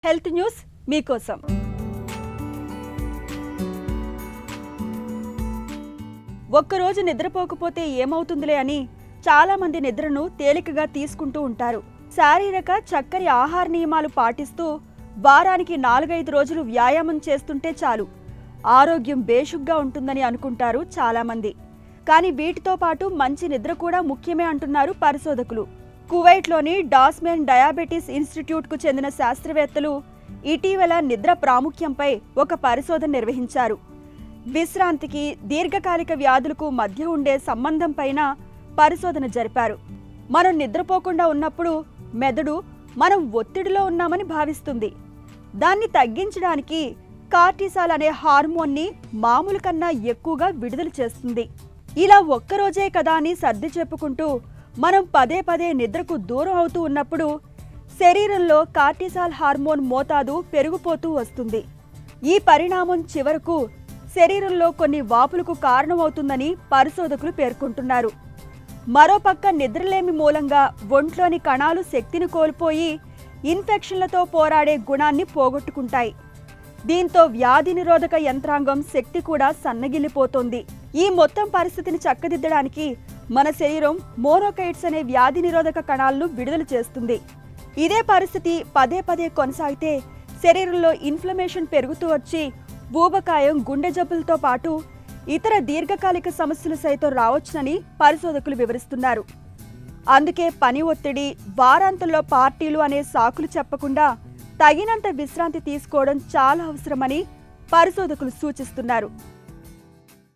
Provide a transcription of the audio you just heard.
Health news మీకోసం. ఒక్కరోజు నిద్రపోకపోతే ఏమవుతుందిలే అని చాలా మంది నిద్రను తేలికగా తీసుకుంటూ ఉంటారు. శారీరక చక్కని ఆహార నియమాలు పాటిస్తూ వారానికి 4-5 రోజులు వ్యాయామం చేస్తుంటే చాలు ఆరోగ్యం బేషుగ్గా ఉంటుందని అనుకుంటారు చాలామంది. కానీ వీటితో పాటు మంచి నిద్ర కూడా ముఖ్యమే అంటున్నారు పరిశోధకులు. కువైట్లోని డాస్మెన్ డయాబెటీస్ ఇన్స్టిట్యూట్కు చెందిన శాస్త్రవేత్తలు ఇటీవల నిద్ర ప్రాముఖ్యంపై ఒక పరిశోధన నిర్వహించారు. విశ్రాంతికి దీర్ఘకాలిక వ్యాధులకు మధ్య ఉండే సంబంధం పైన పరిశోధన జరిపారు. మనం నిద్రపోకుండా ఉన్నప్పుడు మెదడు మనం ఒత్తిడిలో ఉన్నామని భావిస్తుంది. దాన్ని తగ్గించడానికి కార్టిసాల్ అనే హార్మోన్ని మామూలు కన్నా ఎక్కువగా విడుదల చేస్తుంది. ఇలా ఒక్కరోజే కదా అని సర్ది చెప్పుకుంటూ మనం పదే పదే నిద్రకు దూరం అవుతూ ఉన్నప్పుడు శరీరంలో కార్టిసాల్ హార్మోన్ మోతాదు పెరిగిపోతూ వస్తుంది. ఈ పరిణామం చివరకు శరీరంలో కొన్ని వాపులకు కారణమవుతుందని పరిశోధకులు పేర్కొంటున్నారు. మరోపక్క నిద్రలేమి మూలంగా ఒంట్లోని కణాలు శక్తిని కోల్పోయి ఇన్ఫెక్షన్లతో పోరాడే గుణాన్ని పోగొట్టుకుంటాయి. దీంతో వ్యాధి నిరోధక యంత్రాంగం శక్తి కూడా సన్నగిల్లిపోతోంది. ఈ మొత్తం పరిస్థితిని చక్కదిద్దడానికి మన శరీరం మోనోకైట్స్ అనే వ్యాధి నిరోధక కణాలను విడుదల చేస్తుంది. ఇదే పరిస్థితి పదే పదే కొనసాగితే శరీరంలో ఇన్ఫ్లమేషన్ పెరుగుతూ వచ్చి ఊబకాయం, గుండె జబ్బులతో పాటు ఇతర దీర్ఘకాలిక సమస్యలు సైతం రావచ్చునని పరిశోధకులు వివరిస్తున్నారు. అందుకే పని ఒత్తిడి, వారాంతంలో పార్టీలు అనే సాకులు చెప్పకుండా తగినంత విశ్రాంతి తీసుకోవడం చాలా అవసరమని పరిశోధకులు సూచిస్తున్నారు.